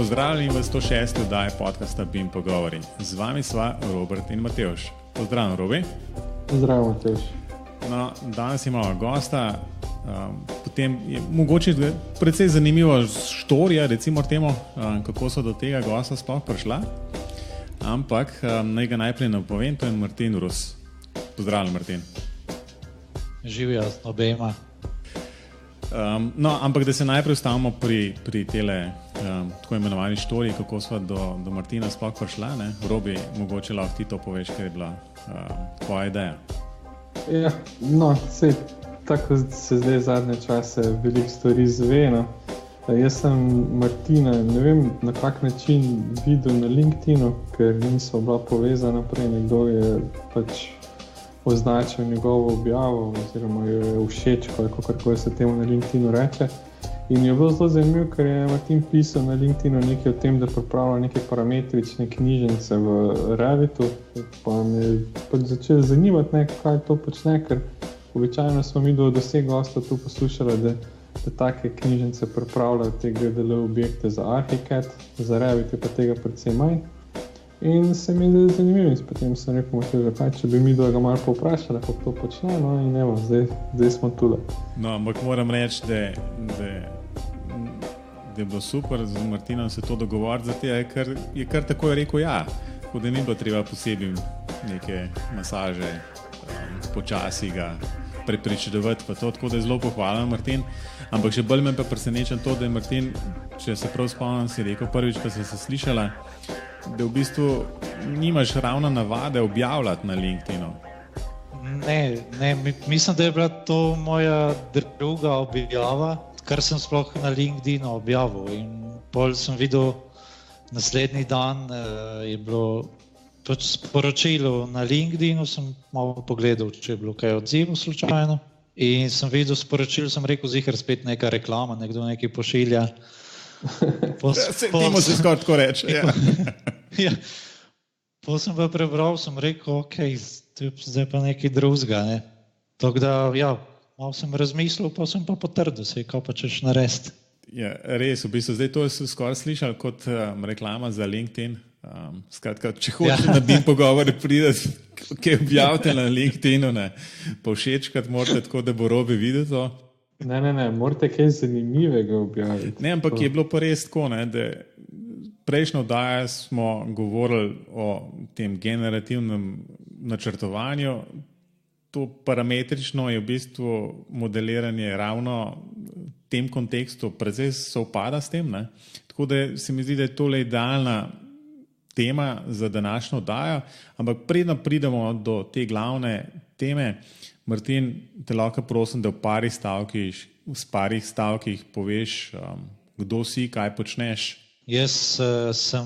Pozdravljeni v 106. oddaji podcasta BIM Pogovori. Z vami sva Robert in Matevž. Pozdravljen, Robi. Zdravo, Matevž. No, danes imamo gosta, potem je mogoče precej zanimivo štorija, recimo temu, kako so do tega gosta sploh prišla. Ampak naj ga najprej napovem, to je Martin Rus. Pozdravljen, Martin. Živijo z obema. No, ampak da se najprej ustavimo pri tele tako imenovani štoriji, kako sva do Martina sploh prišla, ne? Robi, mogoče lahko ti to poveš, ker je bila tvoja ideja. Ja, no, tako se zdaj zadnje čase veliko stvari zve, no. Jaz sem Martina, ne vem na kak način videl na LinkedInu, ker nismo bila povezana prej, nekdo je pač označil njegovo objavo oziroma jo je všeč, kakorkoli se temu na LinkedInu reče. In je bilo zelo zanimivo, ker je Martin pisal na LinkedInu nekaj o tem, da pripravlja neke parametrične knjižnice v Revitu, pa me je pač začelo zanimati, kaj to počne, ker običajno smo mi do vseh gostov tu poslušali, da take knjižnice pripravljajo te GDL objekte za Archicad, za Revit je pa tega precej manj. In se mi je zanimivo in potem sem rekel, če bi mi ga malo povprašali, kako to počne, no in evo, zdaj smo tule. No, ampak moram reči, da je bilo super z Martinom se to dogovoriti, ker je kar takoj rekel ja, tako da ni bilo treba posebej neke masaže, počasi ga prepričevati pa to, tako da je zelo pohvalen Martin. Ampak še bolj me pa preseneča to, da je Martin, če se prav spomnim, si rekel prvič, ko si se slišala, da v bistvu nimaš ravno navade objavljati na LinkedInu. Ne, mislim, da je bila to moja druga objava, kar sem sploh na LinkedInu objavil. In pol sem videl, naslednji dan je bilo pač sporočilo na LinkedInu, sem malo pogledal, če je bilo kaj odzivu slučajno. In sem videl sporočilo, sem rekel, zihar spet neka reklama, nekdo nekaj pošilja. Temu se skoraj tako reče. Ja. Potem sem pa prebral, sem rekel, zdaj pa nekaj drugega. Ne? Tako da, ja, malo sem razmislil, pa sem pa potrdil, kaj pa češ narediti. Ja, res, v bistvu, zdaj to je skoraj slišal kot reklama za LinkedIn. Skratka, če hočeš na BIM Pogovori prideti, kaj objavite na LinkedInu, ne, pa všečkati morate tako, da bo Robi videl to. Ne, morate kaj zanimivega objaviti. Ne, ampak je bilo pa res tako, ne, da prejšnjo oddajo smo govorili o tem generativnem načrtovanju. To parametrično je v bistvu modeliranje ravno v tem kontekstu precej sovpada s tem, ne. Tako da se mi zdi, da je tole idealna tema za današnjo oddajo, ampak predno pridemo do te glavne teme, Martin, te lahko prosim, da v parih stavkih poveš, kdo si, kaj počneš. Jaz sem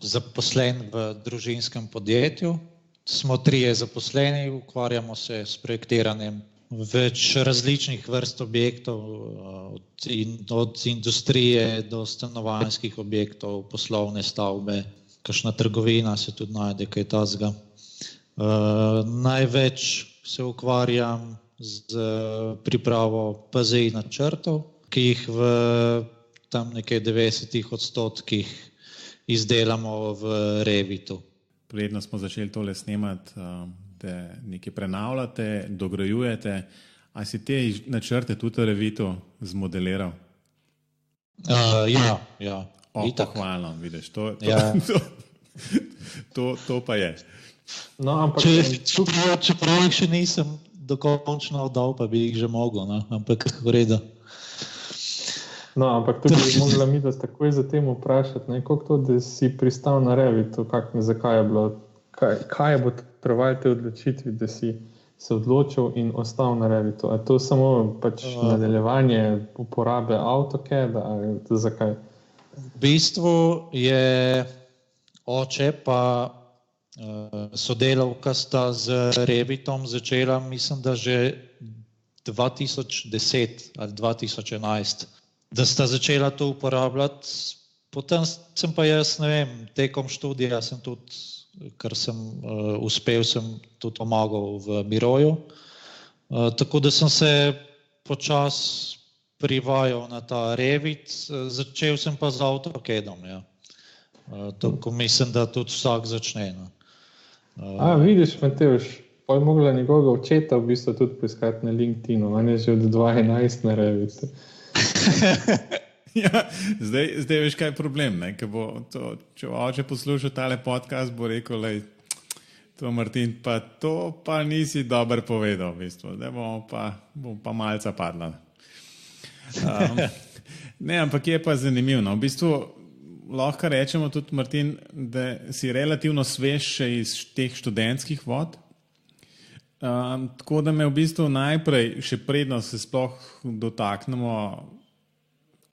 zaposlen v družinskem podjetju. Smo 3 zaposleni, ukvarjamo se s projektiranjem več različnih vrst objektov, od industrije do stanovanjskih objektov, poslovne stavbe, kakšna trgovina se tudi najde, kaj tazga. Največ se ukvarjam z pripravo PZI načrtov, ki jih v tam nekaj 90% izdelamo v Revitu. Predno smo začeli tole snemati, da nekaj prenavljate, dograjujete. A si te načrte tudi v Revitu zmodeliral? Ja. Pohvalno, vidiš, to pa je. No, ampak čeprav jih še nisem dokončno oddal, pa bi jih že mogel, no? Ampak v redu. No, ampak tudi bi mogla mi da takoj za tem vprašati, koliko to, da si pristal na Revitu, zakaj je bilo, kaj je bo trvalo te odločitvi, da si se odločil in ostal na Revitu? A to samo pač nadaljevanje uporabe AutoCAD, ali zakaj? V bistvu je oče pa sodelavka sta z Revitom začela, mislim, da že 2010 ali 2011, da sta začela to uporabljati. Potem sem pa jaz, ne vem, tekom študija sem tudi, ker sem uspel, sem tudi pomagal v biroju. Tako da sem se počasi privajal na ta Revit, začel sem pa z AutoCAD-om. Ja. Tako mislim, da tudi vsak začne. No. Vidiš, Matevž, pa je mogla njegovega očeta v bistvu tudi poiskati na LinkedInu, on je že od 2011 na Revitu. Ja, zdaj veš, kaj je problem. Ne? Če oče posluša tale podcast, bo rekel, lej, to Martin, pa to pa nisi dober povedal, v bistvu. Zdaj bom pa malca padla. Ne, ampak je pa zanimivo. No? V bistvu lahko rečemo tudi, Martin, da si relativno svež še iz teh študentskih vod. Tako da me v bistvu najprej, še predno se sploh dotaknemo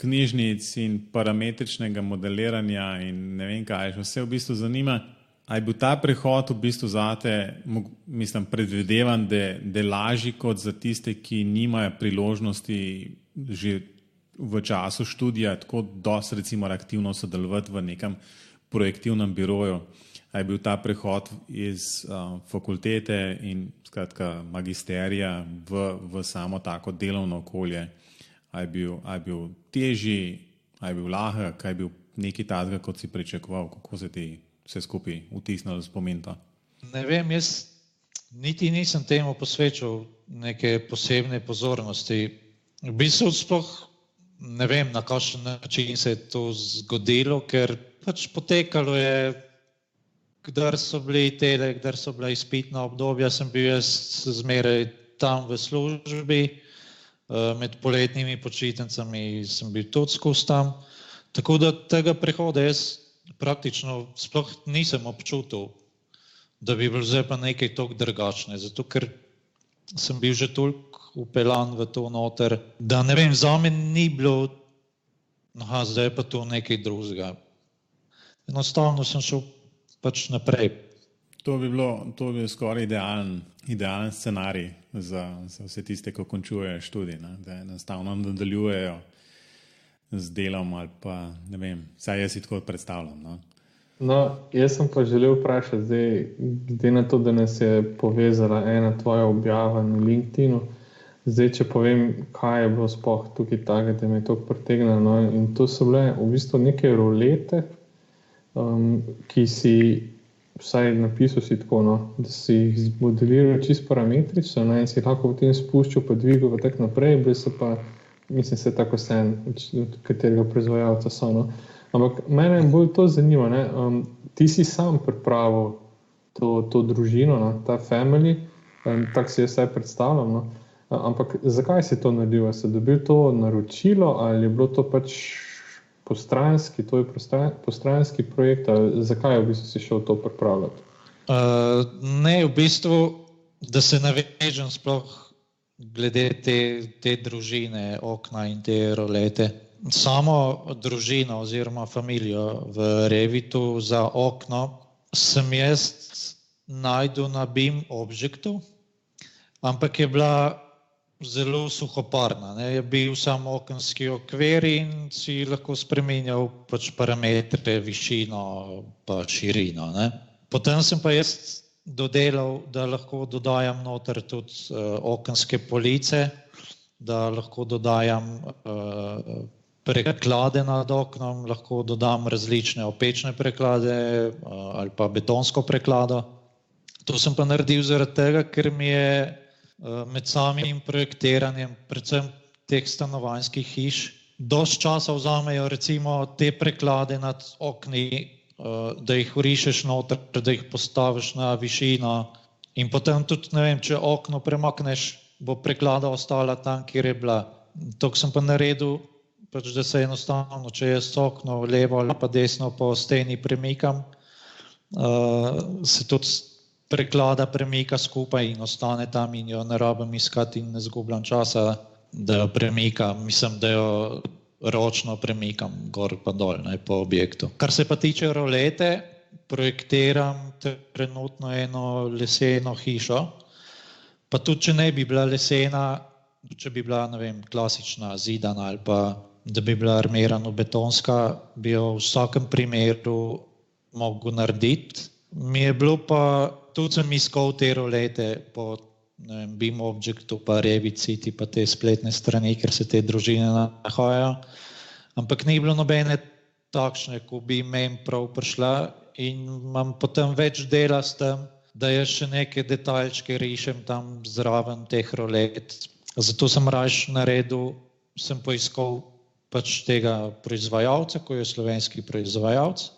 knjižnic in parametričnega modeliranja in ne vem kaj, vse v bistvu zanima. A je bil ta prehod v bistvu zate, mislim, predvidevan, da lažji kot za tiste, ki nimajo priložnosti že v času študija tako dosti recimo aktivno sodelovati v nekem projektivnem biroju. A je bil ta prehod iz fakultete in skratka magisterija v samo tako delovno okolje? A je bil težji, a je bil lahek, a je bil nekaj takega, kot si pričakoval? Kako se ti vse skupaj vtisnilo v spomin to? Ne vem, jaz niti nisem temu posvečal neke posebne pozornosti. V bistvu sploh ne vem, na kakšen način se je to zgodilo, ker pač potekalo je, kdar so bila izpitna obdobja, sem bil jaz zmeraj tam v službi, med poletnimi počitnicami sem bil tudi skozi tam. Tako da tega prehoda jaz praktično sploh nisem občutil, da bi bilo zdaj pa nekaj toliko drugačne, zato ker sem bil že toliko upeljan v to noter, da ne vem, zame ni bilo, zdaj pa to nekaj drugega. Enostavno sem šel pač naprej. To bi bil skoraj idealen scenarij za vse tiste, ko končujejo študij, da enostavno nadaljujejo z delom ali pa, ne vem, saj jaz si tako predstavljam. No, jaz sem pa želel vprašati zdaj, glede na to, da nas je povezala ena tvoja objava na LinkedInu, zdaj, če povem, kaj je bilo sploh tukaj tako, da me je to pritegnilo. No? In to so bile v bistvu neke rolete, ki si, vsaj napisal si tako, no? Da si jih modeliral čisto parametrično, in si lahko v tem spuščal, pa dvigal, pa tak naprej, bili so pa, mislim, se tako sen, od katerega proizvajalca so. No? Ampak mene bolj to zanima, ne? Ti si sam pripravil to družino, no? Ta family, tako si jaz vsaj predstavljam, no? Ampak zakaj si to naredil? Si dobil to naročilo ali je bilo to pač postranski projekt? Zakaj v bistvu si šel to pripravljati? Ne, v bistvu, da se navežem sploh glede te družine, okna in te rolete. Samo družino oziroma familijo v Revitu za okno sem jaz najdel na BIM Objectu, ampak je bila zelo suhoparna. Ne? Je bil samo okenski okvir in si lahko spremenjal pač parametre, višino pa širino. Ne? Potem sem pa jaz dodelal, da lahko dodajam noter tudi okenske police, da lahko dodajam preklade nad oknom, lahko dodam različne opečne preklade ali pa betonsko preklado. To sem pa naredil zaradi tega, ker mi je med samim projektiranjem, predvsem teh stanovanjskih hiš, dosti časa vzamejo recimo te preklade nad okni, da jih vrišeš noter, da jih postaviš na višino in potem tudi, ne vem, če okno premakneš, bo preklada ostala tam, kjer je bila. To sem pa naredil, pač, da se enostavno, če jaz okno levo ali pa desno po steni premikam, se tudi preklada premika skupaj in ostane tam in jo ne rabim iskati in ne zgubljam časa, da jo premikam. Mislim, da jo ročno premikam gor pa dol, ne, po objektu. Kar se pa tiče rolete, projektiram trenutno eno leseno hišo, pa tudi, če ne bi bila lesena, če bi bila, ne vem, klasična zidana ali pa da bi bila armirano betonska, bi jo v vsakem primeru mogel narediti. Mi je bilo pa, tudi sem iskal te rolete po Beam Objectu, pa Revit City, pa te spletne strani, ker se te družine nahajajo. Ampak ni bilo nobene takšne, ko bi meni prav prišla in imam potem več dela s tem, da jaz še neke detaljčke rišem tam zraven teh rolet. Zato sem raje naredil, sem poiskal pač tega proizvajalca, ko je slovenski proizvajalec,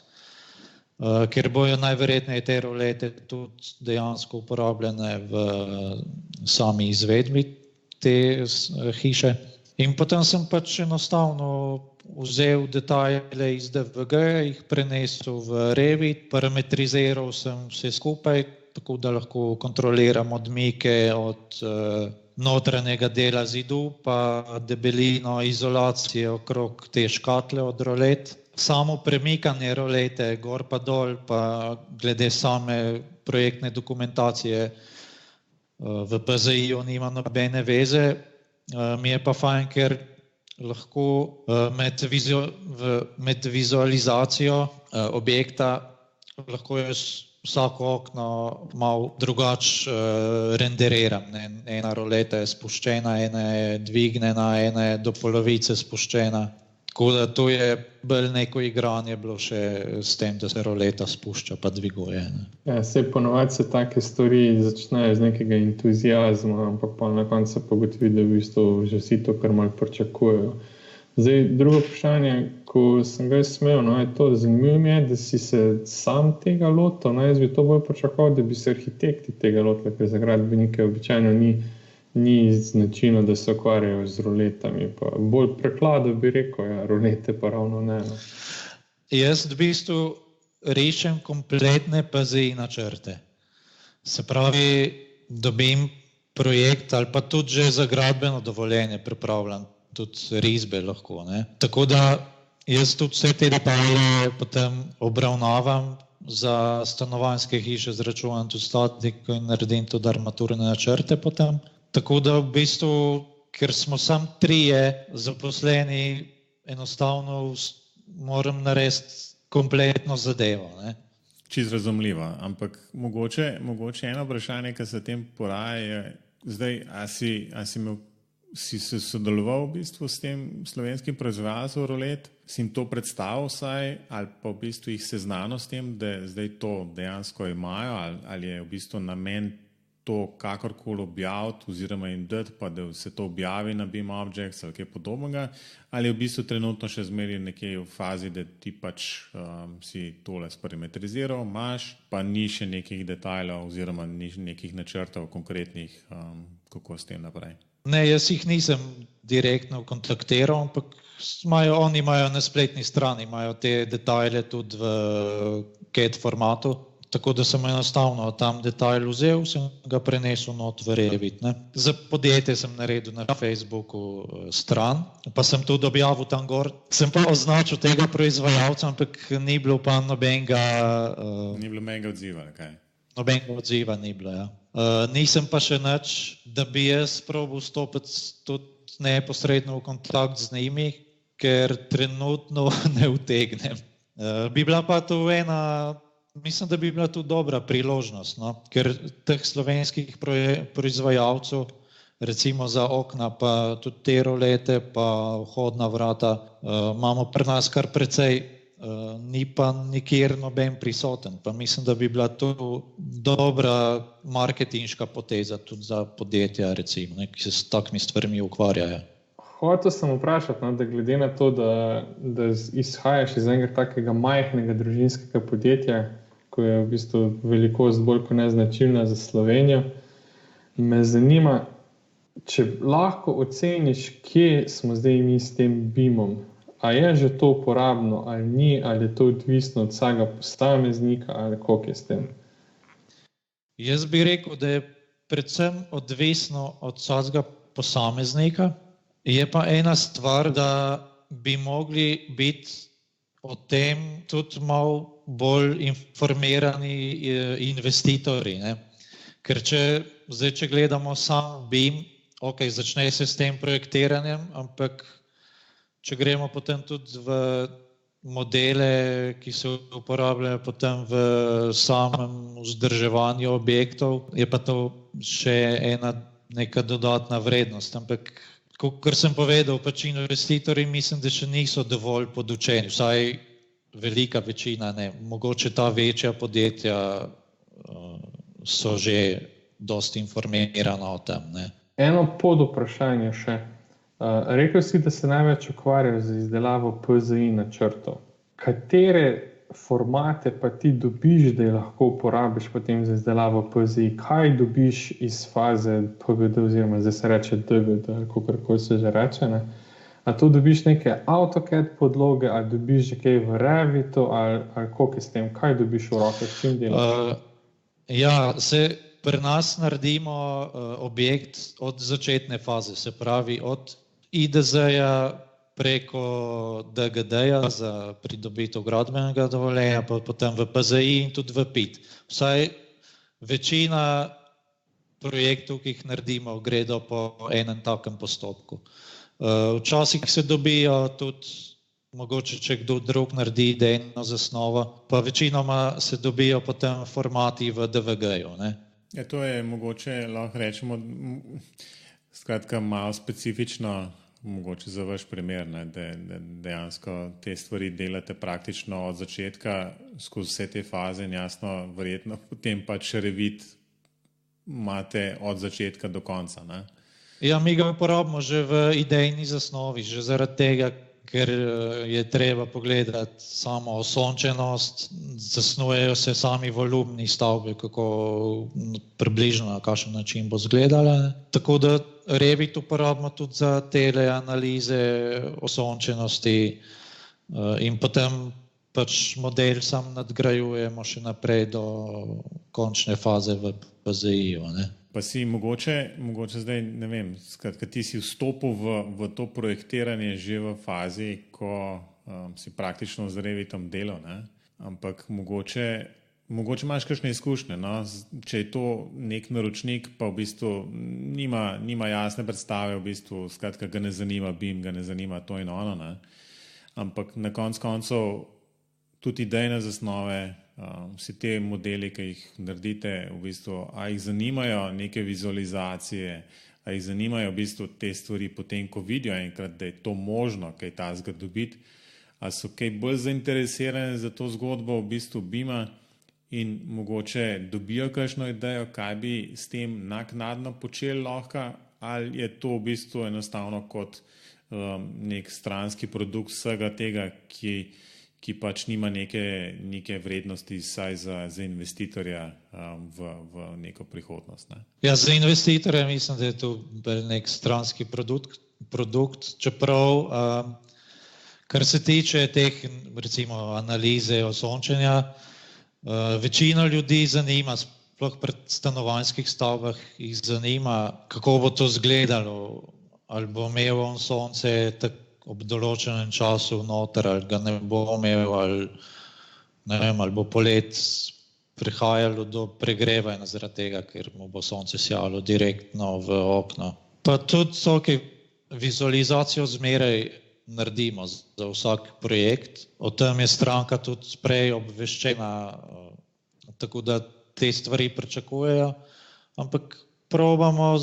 ker bojo najverjetneje te rolete tudi dejansko uporabljene v sami izvedbi te hiše. In potem sem pač enostavno vzel detajle iz DVG, jih prenesel v Revit, parametriziral sem vse skupaj, tako da lahko kontroliram odmike od notranjega dela zidu, pa debelino izolacije okrog te škatle od rolet. Samo premikanje rolete gor pa dol, pa glede same projektne dokumentacije v PZI-ju nima nobene veze. Mi je pa fajn, ker lahko med vizualizacijo objekta lahko jaz vsako okno malo drugače renderiram. Ena roleta je spuščena, ena je dvignjena, ena je do polovice spuščena. Tako da to je bolj neko igranje bilo še s tem, da se roleta spušča pa dviguje. Ja, ponovadi se take stvari začnejo z nekega entuziazma, ampak pa na koncu pa ugotovi, da v bistvu že vsi to kar malo pričakujejo. Zdaj, drugo vprašanje, ko sem ga smel, je to, zanimivo mi je, da si se sam tega lotil, jaz bi to bolj pričakoval, da bi se arhitekti tega lotili, ker za gradbenike običajno ni značilno, da se ukvarjajo z roletami, pa bolj prekladal bi rekel, ja, rolete pa ravno ne. Jaz v bistvu rešim kompletne PZI načrte. Se pravi, dobim projekt ali pa tudi že za gradbeno dovoljenje pripravljam, tudi risbe lahko. Tako da jaz tudi vse te detalje potem obravnavam za stanovanjske hiše, zračunam tudi statiko in naredim tudi armaturne načrte potem. Tako da v bistvu, ker smo samo 3 zaposleni, enostavno moram narediti kompletno zadevo. Čisto razumljivo, ampak mogoče eno vprašanje, ki se tem poraja, je zdaj, si se sodeloval v bistvu s tem slovenskim proizvajalcem rolet, si jim to predstavil vsaj, ali pa v bistvu jih seznanil s tem, da zdaj to dejansko imajo, ali je v bistvu namen to kakorkoli objaviti oziroma jim dati, pa da se to objavi na Beam Objects ali kaj podobnega, ali je v bistvu trenutno še zmeraj nekje v fazi, da ti pač si tole sparametriziral, imaš, pa ni še nekih detajlov oziroma ni nekih načrtov konkretnih, kako s tem naprej. Ne, jaz jih nisem direktno kontaktiral, ampak oni imajo na spletni strani, imajo te detajle tudi v CAD formatu, tako da sem enostavno tam detajl vzel, sem ga prenesel not v Revit. Za podjetje sem naredil na Facebooku stran, pa sem tudi objavil tam gor. Sem pa označil tega proizvajalca, ampak ni bilo pa nobenega... Ni bilo nobenega odziva, kaj? Nobenega odziva ni bilo, ja. Nisem pa še nič, da bi jaz probal stopiti tudi neposredno v kontakt z njimi, ker trenutno ne utegnem. Bi bila pa to mislim, da bi bila to dobra priložnost, ker teh slovenskih proizvajalcev, recimo za okna, pa tudi te rolete, pa vhodna vrata, imamo pri nas kar precej, ni pa nikjer noben prisoten. Pa mislim, da bi bila to dobra marketinška poteza tudi za podjetja, recimo, ki se s takimi stvarmi ukvarjajo. Hotel sem vprašati, da glede na to, da izhajaš iz enega takega majhnega družinskega podjetja, ko je v bistvu velikost bolj kot neznačilna za Slovenijo, me zanima, če lahko oceniš, kje smo zdaj mi s tem Beamom. A je že to uporabno ali ni, ali je to odvisno od vsakega posameznika ali koliko je s tem? Jaz bi rekel, da je predvsem odvisno od vsakega posameznika. Je pa ena stvar, da bi mogli biti o tem tudi malo bolj informirani investitorji. Ker če gledamo sam Beam, ok, začne se s tem projektiranjem, ampak če gremo potem tudi v modele, ki se uporabljajo potem v samem vzdrževanju objektov, je pa to še ena neka dodatna vrednost. Ampak, kot sem povedal, pač investitorji mislim, da še niso dovolj podučeni, vsaj velika večina ne. Mogoče ta večja podjetja so že dosti informirana o tem, ne. Eno podvprašanje še. Rekel si, da se največ ukvarjajo z izdelavo PZI načrtov. Katere formate pa ti dobiš, da jih lahko uporabiš potem za izdelavo PZI? Kaj dobiš iz faze PGD oziroma zdaj se reče DGD, kakorkoli se že reče, ne? A to dobiš neke AutoCAD podloge, ali dobiš že kaj v Revitu, ali koliko je s tem? Kaj dobiš v roke, s čim delaš? Pri nas naredimo objekt od začetne faze, se pravi od IDZ-ja preko DGD-ja za pridobitev gradbenega dovoljenja, pa potem v PZI in tudi v PIT. Vsaj večina projektov, ki jih naredimo, gredo po enem takem postopku. Včasih se dobijo tudi, mogoče če kdo drug naredi idejno zasnovo, pa večinoma se dobijo potem formati v DVG-ju, ne. Ja, to je mogoče, lahko rečemo, skratka malo specifično, mogoče za vaš primer, ne, da dejansko te stvari delate praktično od začetka skozi vse te faze in jasno, verjetno potem pač Revit imate od začetka do konca, ne? Ja, mi ga uporabimo že v idejni zasnovi, že zaradi tega, ker je treba pogledati samo osončenost, zasnujejo se sami volumni stavbe, kako približno na kakšen način bo izgledala. Tako da Revit uporabimo tudi za tele analize osončenosti in potem pač model sam nadgrajujemo še naprej do končne faze v PZI-ju, ne. Pa si mogoče zdaj, ne vem, skratka, ti si vstopil v to projektiranje že v fazi, ko si praktično z Revitom delal, ne? Ampak mogoče imaš kakšne izkušnje, no? Če je to nek naročnik, pa v bistvu nima jasne predstave, v bistvu, skratka, ga ne zanima BIM, ga ne zanima to in ono, ne? Ampak na koncev tudi idejne zasnove, vsi te modeli, ki jih naredite, v bistvu, a jih zanimajo neke vizualizacije, a jih zanimajo v bistvu te stvari potem, ko vidijo enkrat, da je to možno kaj takega dobiti, a so kaj bolj zainteresirane za to zgodbo v bistvu BIM-a in mogoče dobijo kakšno idejo, kaj bi s tem naknadno počeli lahko, ali je to v bistvu enostavno kot nek stranski produkt vsega tega, ki pač nima neke vrednosti saj za investitorja v neko prihodnost, ne? Ja, za investitorja mislim, da je to nek stranski produkt, čeprav kar se tiče teh, recimo, analize osončenja, večino ljudi zanima, sploh pri stanovanjskih stavbah jih zanima, kako bo to izgledalo, ali bo imel on sonce ob določenem času noter, ali ga ne bo imel, ali ne vem, ali bo polet prihajalo do pregrevanja zaradi tega, ker mu bo sonce sijalo direktno v okno. Pa tudi vsake vizualizacijo zmeraj naredimo za vsak projekt. O tem je stranka tudi prej obveščena, tako da te stvari pričakujejo, ampak probamo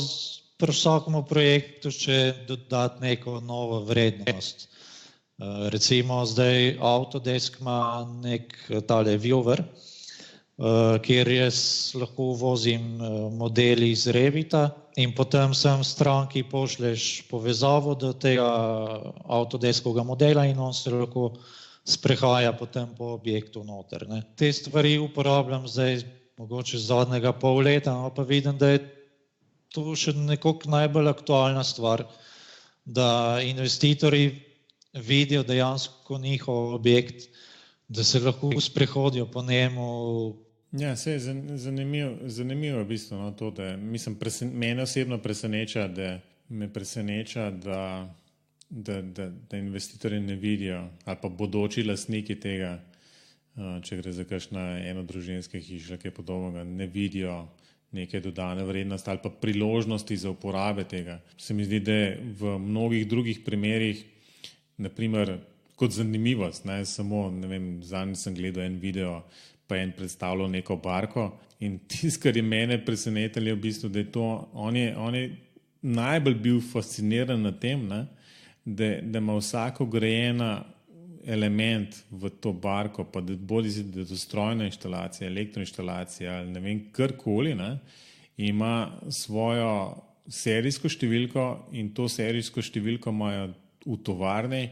pri vsakemu projektu še dodati neko novo vrednost. Recimo zdaj Autodesk ima nek tale viewer, kjer jaz lahko vozim modeli iz Revita in potem sem stranki pošlješ povezavo do tega Autodeskovega modela in on se lahko sprehaja potem po objektu noter, ne. Te stvari uporabljam zdaj mogoče zadnjega pol leta, pa vidim, da je to še nekako najbolj aktualna stvar, da investitorji vidijo dejansko njihov objekt, da se lahko sprehodijo po njemu. Ja, se je zanimivo v bistvu, no, to, da mislim, mene osebno preseneča, da investitorji ne vidijo, ali pa bodoči lastniki tega, če gre za kakšna enodružinska hiša, kaj podobnega, ne vidijo neke dodane vrednosti ali pa priložnosti za uporabe tega. Se mi zdi, da v mnogih drugih primerih, naprimer, kot zanimivost, ne, samo, ne vem, zadnji sem gledal en video, pa je en predstavljal neko barko in tisto, kar je mene presenetilo, je v bistvu, da je to, on je najbolj bil fasciniran na tem, ne, da ima vsako grejena element v to barko, pa da bodi si, da je to strojna inštalacija, elektroinštalacija ali ne vem, karkoli, ne, ima svojo serijsko številko in to serijsko številko imajo v tovarni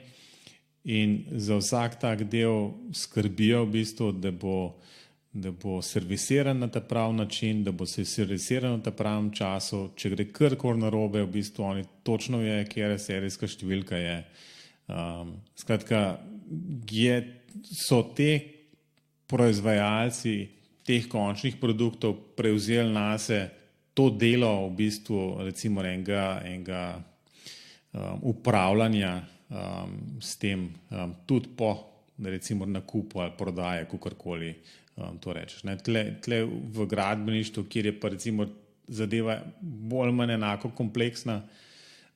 in za vsak tak del skrbijo v bistvu, da bo servisiran na ta prav način, da bo se servisiran na ta pravem času, če gre karkoli narobe, v bistvu oni točno ve, kje serijska številka je. Skratka, so te proizvajalci teh končnih produktov prevzeli nase to delo v bistvu recimo enega upravljanja s tem tudi po recimo nakupu ali prodaje, kakorkoli to rečeš. Tle v gradbeništvu, kjer je pa recimo zadeva bolj manj enako kompleksna,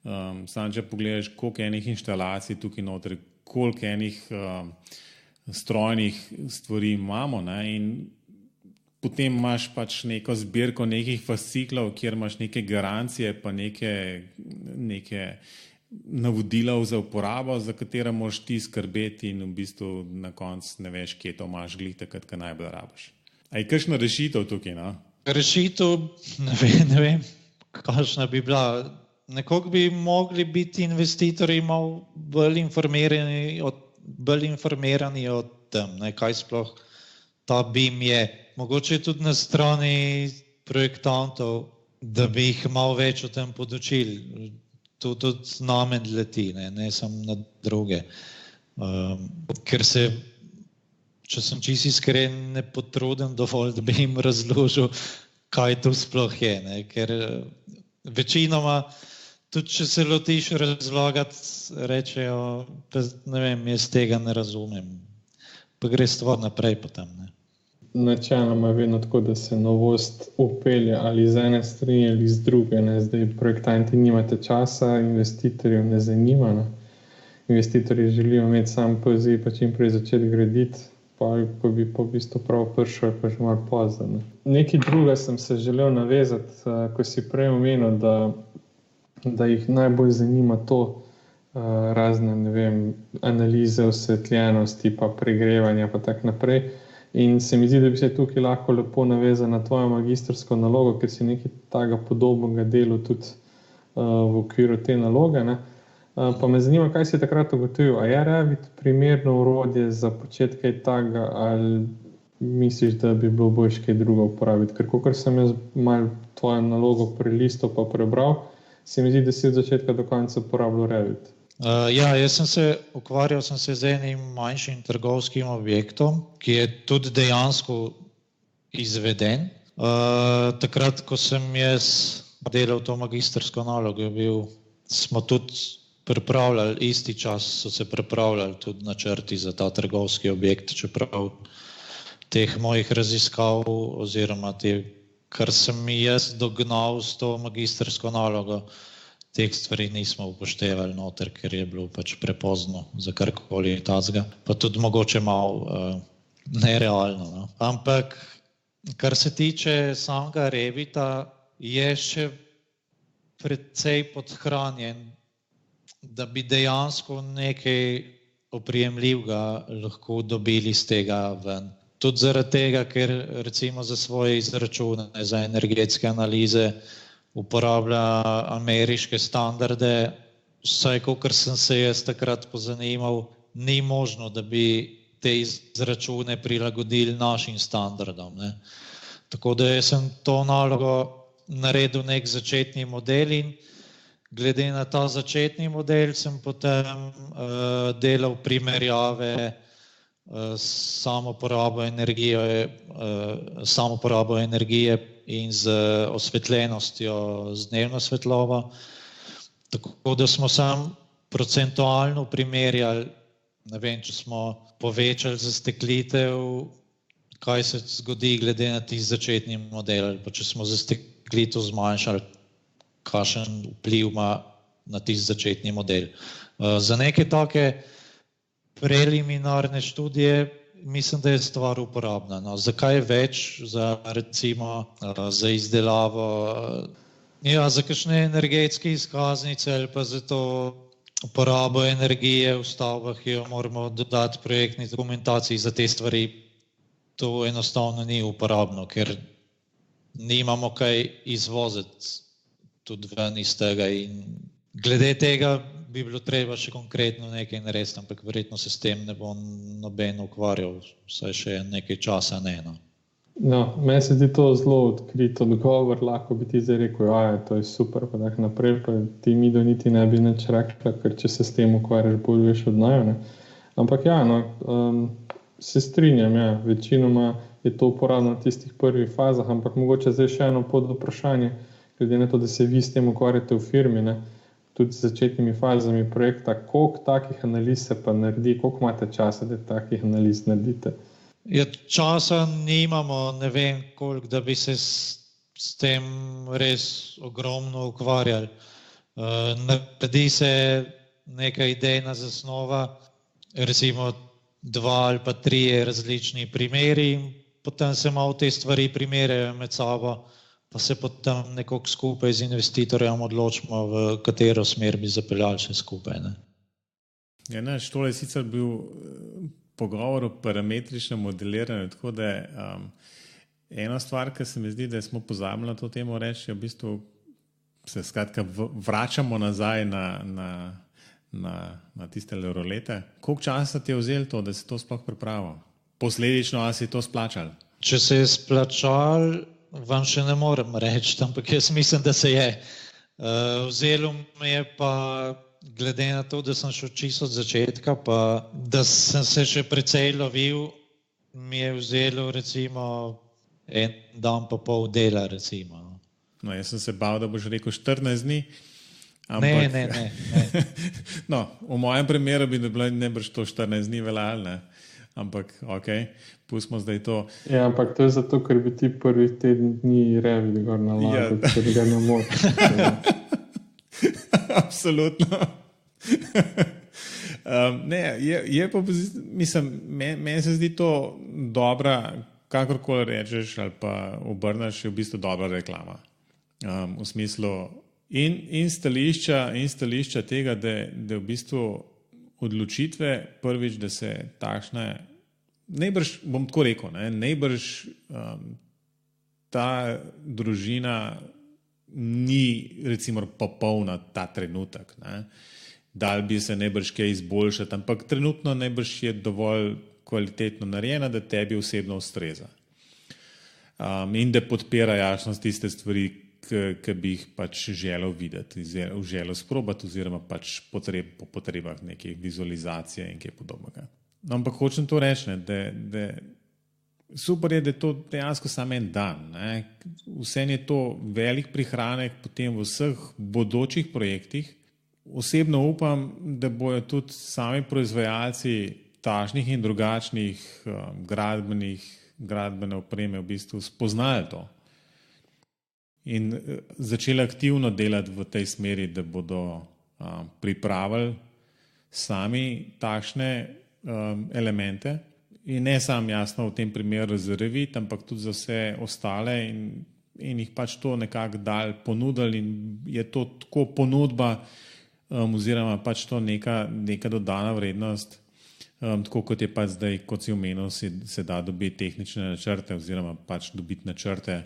samo če pogledaš, koliko enih inštalacij tukaj notri, koliko enih strojnih stvari imamo, ne, in potem imaš pač neko zbirko nekih fasciklov, kjer imaš neke garancije, pa neke navodila za uporabo, za katera moraš ti skrbeti in v bistvu na koncu ne veš, kje to imaš glih takrat, ko najbolj rabiš. A je kakšna rešitev tukaj, no? Rešitev, ne vem, kakšna bi bila. Nekoliko bi mogli biti investitorji malo bolj informirani o tem, ne, kaj sploh ta BIM je. Mogoče tudi na strani projektantov, da bi jih malo več o tem podučili. To tudi namen leti, ne samo na druge. Ker se, če sem čisto iskren, ne potrudim dovolj, da bi jim razložil, kaj to sploh je. Ne? Ker večinoma, tudi če se lotiš razlagati, rečejo, ne vem, jaz tega ne razumem. Pa gre stvar naprej potem. Ne? Načeloma je vedno tako, da se novost upelje ali z ene strani ali z druge. Ne? Zdaj projektanti nimate časa, investitorjev ne zanima. Ne? Investitorji želijo imeti sam poziv, pa čim prej začeti graditi, pa bi po v bistvu prav prišel, pa že malo pozno. Ne? Nekaj druga sem se želel navezati, ko si prej omenil, da jih najbolj zanima to razne, ne vem, analize osvetljenosti, pa pregrevanja, pa tak naprej. In se mi zdi, da bi se tukaj lahko lepo navezal na tvojo magistrsko nalogo, ker si nekaj takega podobnega delu tudi v okviru te naloge. Ne? Pa me zanima, kaj si takrat ugotovil. A je Revit primerno orodje za početi kaj takega, ali misliš, da bi bilo boljše kaj drugo uporabiti? Ker kakor sem jaz malo tvojo nalogo prelistal pa prebral, se mi zdi, da si od začetka do konca uporabljal Revit. Jaz ukvarjal sem se z enim manjšim trgovskim objektom, ki je tudi dejansko izveden. Takrat, ko sem jaz delal to magistrsko nalogo, smo tudi pripravljali, isti čas so se pripravljali tudi načrti za ta trgovski objekt, čeprav teh mojih raziskav oziroma kar sem jaz dognal s to magistrsko nalogo, teh stvari nismo upoštevali noter, ker je bilo pač prepozno za karkoli tazga, pa tudi mogoče malo nerealno. No? Ampak, kar se tiče samega Revita, je še precej podhranjen, da bi dejansko nekaj oprijemljivega lahko dobili iz tega ven. Tudi zaradi tega, ker recimo za svoje izračune, za energetske analize, uporablja ameriške standarde, vsaj kolikor sem se jaz takrat pozanimal, ni možno, da bi te izračune prilagodili našim standardom. Ne. Tako da sem to nalogo naredil nek začetni model in glede na ta začetni model sem potem delal primerjave s samo porabo energije in z osvetljenostjo, z dnevno svetlobo. Tako da smo sam procentualno primerjali, ne vem, če smo povečali zasteklitev, kaj se zgodi glede na tisti začetni model, pa če smo zasteklitev zmanjšali, kakšen vpliv ima na tisti začetni model. Za neke take preliminarne študije, mislim, da je stvar uporabna. No, zakaj več? Recimo za izdelavo, za kakšne energetske izkaznice ali pa za to uporabo energije v stavbah, ki jo moramo dodati projektni dokumentaciji za te stvari. To enostavno ni uporabno, ker nimamo kaj izvoziti tudi ven iz tega in glede tega bi bilo treba še konkretno nekaj narediti, ampak verjetno se s tem ne bo noben ukvarjal, vsaj še nekaj časa ne. No, meni se zdi to zelo odkrit odgovor, lahko bi ti zdaj rekel, to je super, pa tako naprej, pa ti Mido niti ne bi nič rekla, ker če se s tem ukvarjaš, bolj veš od naju, ne. Ampak se strinjam, večinoma je to uporabno v tistih prvih fazah, ampak mogoče zdaj še eno pod vprašanje, glede na to, da se vi s tem ukvarjate v firmi, ne, tudi z začetnimi fazami projekta, koliko takih analiz se pa naredi, koliko imate časa, da takih analiz naredite? Časa nimamo, ne vem koliko, da bi se s tem res ogromno ukvarjali. Naredi se neka idejna zasnova, recimo 2 ali pa 3 različni primeri in potem se malo te stvari primerjajo med sabo, pa se potem nekako skupaj z investitorjem odločimo, v katero smer bi zapeljali še skupaj. Ne? Tole je sicer bil pogovor o parametričnem modeliranju, tako da ena stvar, ki se mi zdi, da smo pozabili na to temo reči, je v bistvu se skratka vračamo nazaj na tiste rolete. Koliko časa ti je vzelo to, da si to sploh pripravil? Posledično, ali si to splačal? Če se je splačal, vam še ne morem reči, ampak jaz mislim, da se je. Vzelo me je pa, glede na to, da sem šel čisto od začetka, pa da sem se še precej lovil, mi je vzelo recimo 1 dan pa pol dela recimo. No, jaz sem se bal, da boš rekel 14 dni. Ampak... Ne. No, v mojem primeru bi bilo najbrž to 14 dni veljalo, ne? Ampak, pustimo zdaj to. Ja, ampak to je zato, ker bi ti prvi teden dni revil gor na lago, ker ga ne moreš. Absolutno. Je pa, mislim, meni se zdi to dobra, kakorkoli rečeš ali pa obrneš, je v bistvu dobra reklama. V smislu in stališča tega, da v bistvu odločitve prvič, da se takšne, najbrž, bom tako rekel, najbrž ta družina ni recimo popolna ta trenutek, dal bi se najbrž kaj izboljšati, ampak trenutno najbrž je dovolj kvalitetno narejena, da tebi osebno ustreza. In da podpira jasnost tiste stvari, ki bi jih pač želel videti, želel sprobati oziroma pač po potrebah nekih vizualizacije in kaj podobnega. No, ampak hočem to reči, da super je, da je to dejansko samo en dan. Vse je to velik prihranek potem v vseh bodočih projektih. Osebno upam, da bojo tudi sami proizvajalci takšnih in drugačnih gradbene opreme v bistvu spoznali to. In začeli aktivno delati v tej smeri, da bodo pripravili sami takšne elemente in ne samo jasno v tem primeru za Revit, ampak tudi za vse ostale in jih pač to nekako dali, ponudili in je to tako ponudba oziroma pač to neka dodana vrednost, tako kot je pač zdaj, kot si omenil, se da dobiti tehnične načrte oziroma pač dobiti načrte,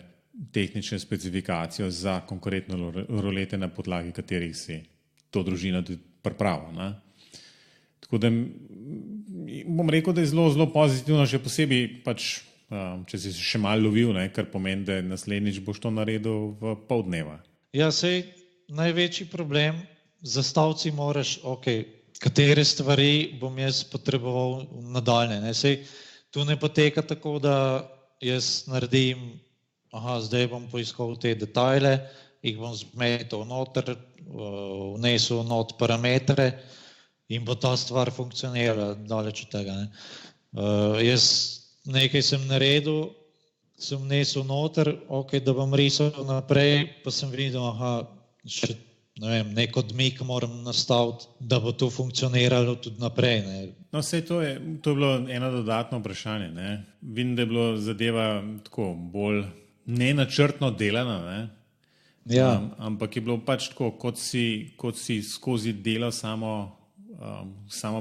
tehnične specifikacijo za konkretno rolete, na podlagi katerih si to družino tudi pripravil. Tako da bom rekel, da je zelo pozitivno, še posebej pač, če si še malo lovil, kar pomeni, da naslednjič boš to naredil v pol dneva. Ja, sej največji problem, zastaviti si moraš, katere stvari bom jaz potreboval nadaljne. Sej tu ne poteka tako, da jaz naredim zdaj bom poiskal te detajle, jih bom zmetal noter, vnesel not parametre in bo ta stvar funkcionirala daleč od tega. Jaz nekaj sem naredil, sem vnesel noter, da bom risal naprej, pa sem videl, še nek odmik moram nastaviti, da bo to funkcioniralo tudi naprej. Ne. No, vse to je bilo eno dodatno vprašanje. Ne? Vidim, da je bilo zadeva tako bolj nenačrtno delana, ne? Ja. Ampak je bilo pač tako, kot si skozi delo samo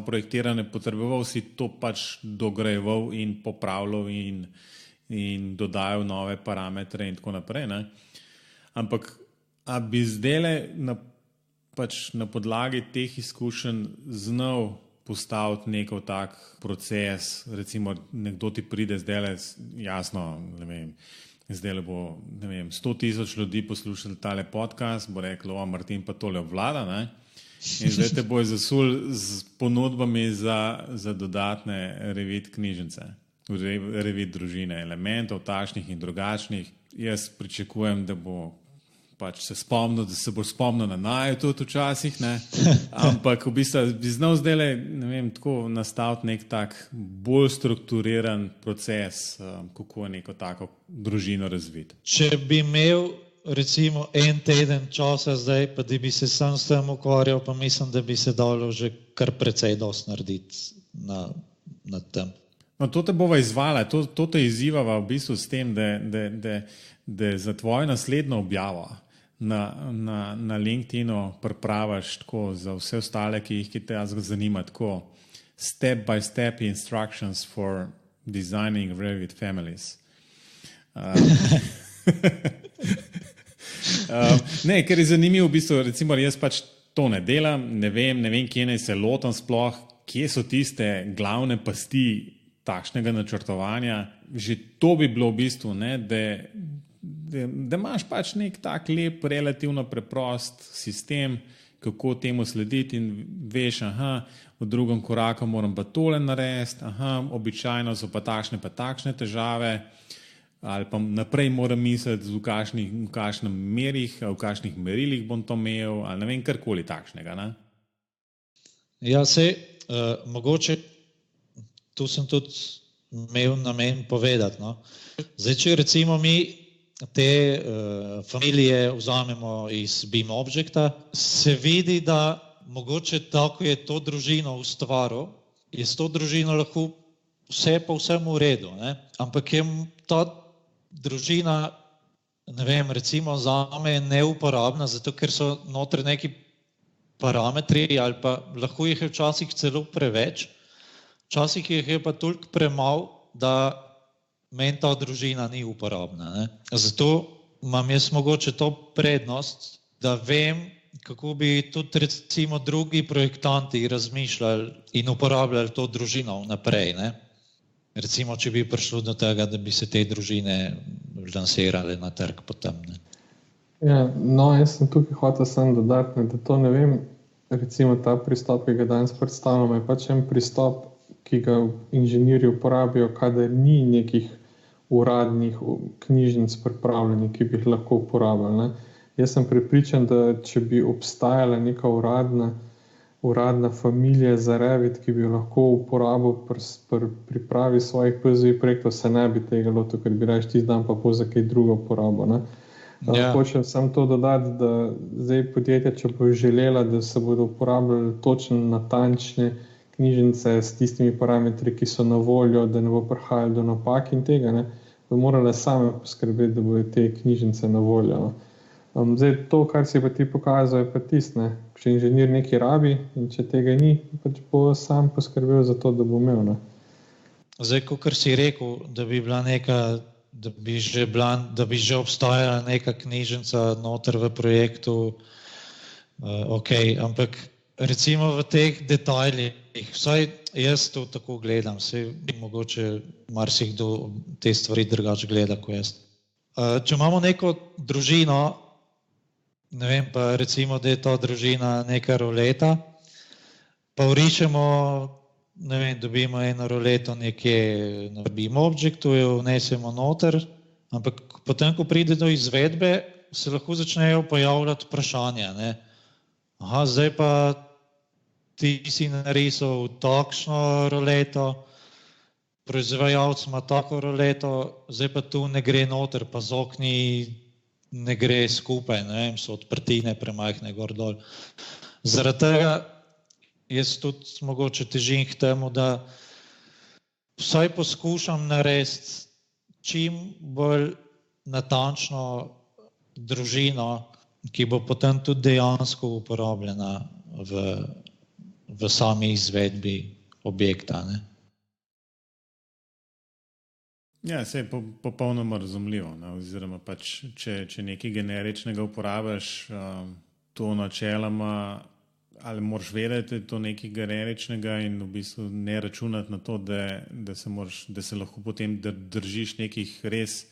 projektirane potreboval, si to pač dograjeval in popravljal in dodajal nove parametre in tako naprej. Ne? Ampak a bi zdaj na podlagi teh izkušenj znal postaviti nekaj tak proces, recimo nekdo ti pride zdaj, jasno, ne vem, zdaj bo 100,000 ljudi poslušali tale podcast, bo reklo, Martin pa tole obvlada, ne? In zdaj te bojo zasuli z ponudbami za dodatne Revit knjižnice, Revit družine, elementov takšnih in drugačnih. Jaz pričakujem, da bo pač se bo spomnil na naju tudi včasih, ne? Ampak v bistvu bi znal zdaj tako nastaviti nek tak bolj strukturiran proces, kako je neko tako družino razviti. Če bi imel recimo en teden časa zdaj, pa da bi se sam s tem ukvarjal, pa mislim, da bi se dalo že kar precej dosti narediti na tem. No, to te bova izvala, to te izzivava v bistvu s tem, da za tvojo naslednjo objavo na LinkedInu pripraviš tako za vse ostale, ki te zanima, tako step-by-step instructions for designing Revit families. Ne, ker je zanimivo v bistvu, recimo jaz pač to ne delam, ne vem, kje naj se lotam sploh, kje so tiste glavne pasti takšnega načrtovanja. Že to bi bilo v bistvu, ne, da imaš pač nek tak lep, relativno preprost sistem, kako temu slediti in veš, v drugem koraku moram pa tole narediti, običajno so pa takšne težave, ali pa naprej moram misliti v kakšnih merilih bom to imel, ali ne vem, karkoli takšnega. Ne? Ja, mogoče tu sem tudi imel namen povedati. No? Zdaj, če recimo mi te familije vzamemo iz BIM objekta, se vidi, da mogoče tako je to družino ustvaril, je s to družino lahko vse po vsem v redu, ne? Ampak je ta družina, ne vem, recimo zame neuporabna, zato ker so notri neki parametri ali pa lahko jih je včasih celo preveč, včasih jih je pa toliko premalo, da meni ta družina ni uporabna. Ne? Zato imam jaz mogoče to prednost, da vem, kako bi tudi recimo drugi projektanti razmišljali in uporabljali to družino naprej. Ne? Recimo, če bi prišlo do tega, da bi se te družine lansirale na trg potem. Ne? Ja, no, jaz sem tukaj hotel sem dodati, da to ne vem, recimo ta pristop, ki ga danes predstavljamo, je pač en pristop, ki ga inženirji uporabijo, kadar ni nekih uradnih knjižnic pripravljenih, ki bi jih lahko uporabljali. Ne? Jaz sem prepričan, da če bi obstajala neka uradna familija za Revit, ki bi jo lahko uporabil pri pripravi svojih PZI projektov, se ne bi tega lotil, ker bi reči tisti dan pa pol za kaj drugo uporabil. Ja. Hočem samo to dodati, da zdaj podjetja, če bo želela, da se bodo uporabljali točno natančne knjižnice s tistimi parametri, ki so na voljo, da ne bo prihajalo do napak in tega, ne, bo morala same poskrbeti, da bodo te knjižnice na voljo. Zdaj, to, kar si pa ti pokazal, je pa tisto, če inženir nekaj rabi in če tega ni, pač bo sam poskrbel za to, da bo imel. Ne. Zdaj, kakor si rekel, da bi bila neka, da bi že obstajala neka knjižnica noter v projektu, ampak recimo v teh detajlih, vsaj jaz to tako gledam, saj mogoče marsikdo te stvari drugače gleda kot jaz. Če imamo neko družino, ne vem, pa recimo, da je ta družina neka roleta, pa vrišemo, ne vem, dobimo eno roleto nekje na BIM objektu, jo vnesemo noter, ampak potem, ko pride do izvedbe, se lahko začnejo pojavljati vprašanja. Ne? Zdaj pa ti si narisal takšno roleto, proizvajalec ima tako roleto, zdaj pa tu ne gre noter, pa z okni ne gre skupaj, ne vem, so odprtine premajhne gor dol. Zaradi tega jaz tudi mogoče težim k temu, da vsaj poskušam narediti čim bolj natančno družino, ki bo potem tudi dejansko uporabljena v sami izvedbi objekta. Ne? Ja, se je popolnoma razumljivo. Ne? Oziroma pač, če nekaj generičnega uporabiš, to načeloma ali moraš vedeti, da je to nekaj generičnega in v bistvu ne računati na to, da se lahko potem držiš nekih res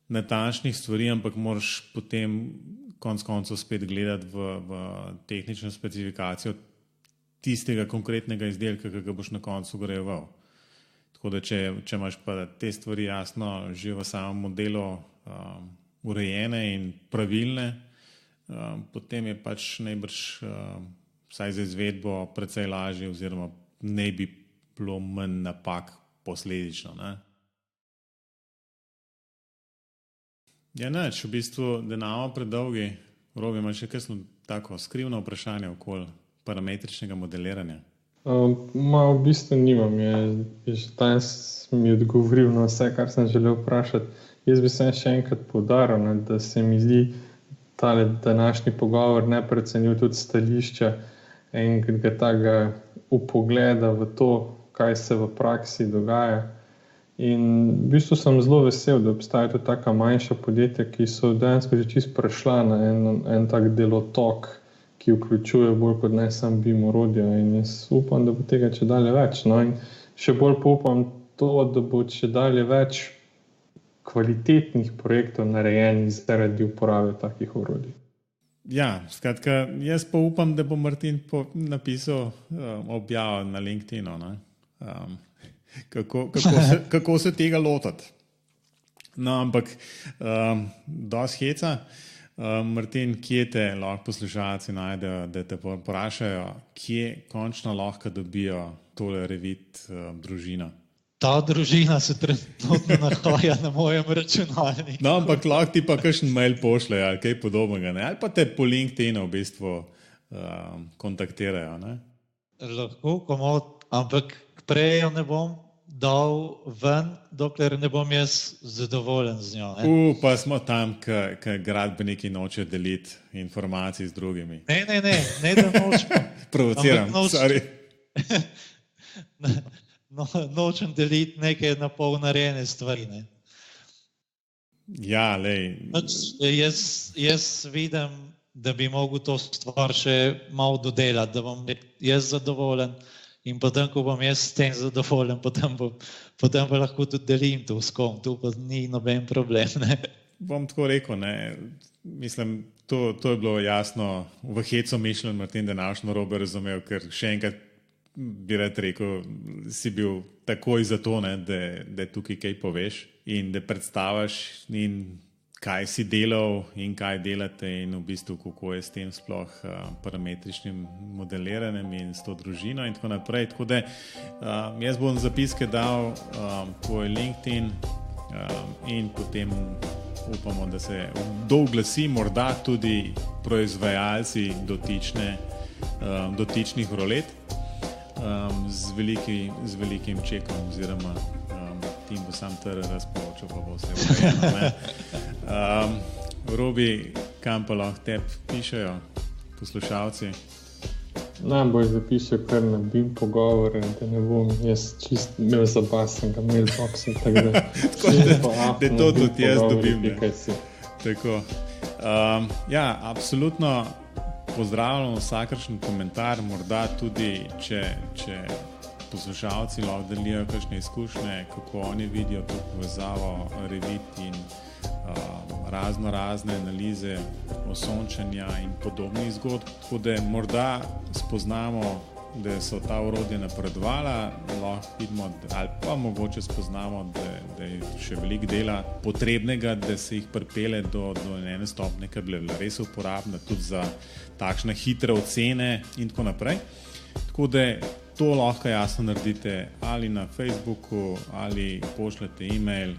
natančnih stvari, ampak moraš potem konec koncev spet gledati v tehnično specifikacijo tistega konkretnega izdelka, ki ga boš na koncu vgrajeval. Tako da, če imaš pa te stvari jasno že v samem modelu urejene in pravilne, potem je pač najbrž vsaj za izvedbo precej lažje oziroma ne bi bilo manj napak posledično. Ne? Ja, nič, v bistvu, da namo predolgi. Robi, imaš še kakšno tako skrivno vprašanje okoli parametričnega modeliranja? V bistvu nimam. Že danes mi je odgovoril na vse, kar sem želel vprašati. Jaz bi se še enkrat poudaril, da se mi zdi tale današnji pogovor neprecenljiv tudi stališča enega takega upogleda v to, kaj se v praksi dogaja. In v bistvu sem zelo vesel, da obstajajo tudi taka manjša podjetja, ki so dejansko že čisto prešla na en tak delotok, ki vključuje bolj kot ne sam BIM orodja. In jaz upam, da bo tega čedalje več. No, in še bolj pa upam to, da bo čedalje več kvalitetnih projektov narejenih zaradi uporabe takih orodij. Ja, skratka, jaz pa upam, da bo Martin napisal objavo na LinkedInu. Kako se tega lotati. No, ampak dosti heca. Martin, kje te lahko poslušalci najdejo, da te vprašajo, kje končno lahko dobijo tole Revit družino? Ta družina se trenutno nahaja na mojem računalniku. No, ampak lahko ti pa kakšen mail pošlje ali kaj podobnega, ne? Ali pa te po LinkedInu v bistvu kontaktirajo. Ne? Lahko, ampak prej jo ne bom dal ven, dokler ne bom jaz zadovoljen z njo. Pa smo tam, ki gradbeniki nočejo deliti informacij z drugimi. Ne da nočemo. Provociram, sorry. Nočem deliti neke na pol narejene stvari. Ne? Ja, lej. Jaz vidim, da bi mogel to stvar še malo dodelati, da bom jaz zadovoljen in potem, ko bom jaz s tem zadovoljen, potem pa lahko tudi delim to s kom, tu pa ni noben problem. Ne? Bom tako rekel, ne. Mislim, to je bilo jasno v hecu mišljen, Martin, da naš narobe razumel, ker še enkrat bi rad rekel, si bil takoj za to, ne, da tukaj kaj poveš in da predstaviš in kaj si delal in kaj delate in v bistvu kako je s tem sploh parametričnim modeliranjem in s to družino in tako naprej. Tako da jaz bom zapiske dal tvoj LinkedIn in potem upamo, da se doglasi morda tudi proizvajalci dotičnih rolet. Z velikim čekom oziroma tim bo sam razporočal, pa bo vse urejeno. Robi, kam pa lahko te pišejo poslušalci? Najbolj zapišejo kar na BIM pogovore, da ne bom jaz čist imel zabasenega mailboxa. Da to tudi jaz dobim. Tako. Ja, absolutno pozdravljam vsakršen komentar, morda tudi, če poslušalci lahko delijo kakšne izkušnje, kako oni vidijo to povezavo Revit in razne analize osončanja in podobnih zgodb. Tako da morda spoznamo, da so ta orodja napredovala, lahko vidimo, ali pa mogoče spoznamo, da je še veliko dela potrebnega, da se jih pripelje do ene stopnje, ki bi bila res uporabna tudi za takšne hitre ocene in tako naprej. Tako da to lahko jasno naredite ali na Facebooku, ali pošljete e-mail.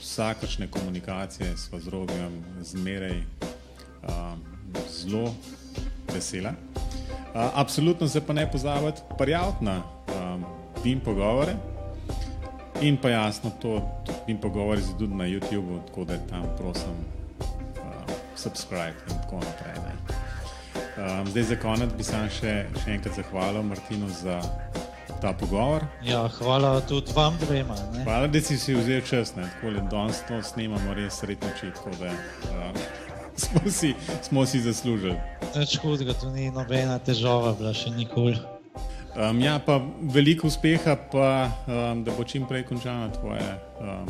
Vsakršne komunikacije sva z Robijem zmeraj zelo vesela. Absolutno se pa ne pozabiti prijaviti na BIM pogovore in pa jasno to BIM pogovori se tudi na YouTubeu, tako da tam prosim subscribe in tako naprej. Zdaj za konec bi sam še enkrat zahvalil Martinu za ta pogovor. Ja, hvala tudi vam dvema. Ne? Hvala, da si vzel čas, tako da danes to snemamo res sred noči, tako da smo si zaslužili. Nič hudega, to ni nobena težava bila še nikoli. Ja, pa veliko uspeha, pa da bo čim prej končana tvoje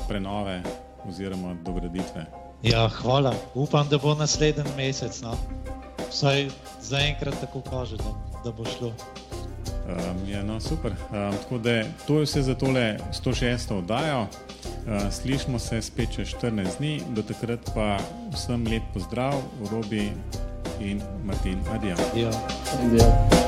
prenove oziroma dograditve. Ja, hvala. Upam, da bo naslednji mesec. No. Vsaj zaenkrat tako kaže, da bo šlo. Ja, no, super. Tako da to je vse za tole 106. oddajo. Slišimo se spet čez 14 dni. Do takrat pa vsem lep pozdrav, Robi in Martin. Adijo. Ja. Adijo.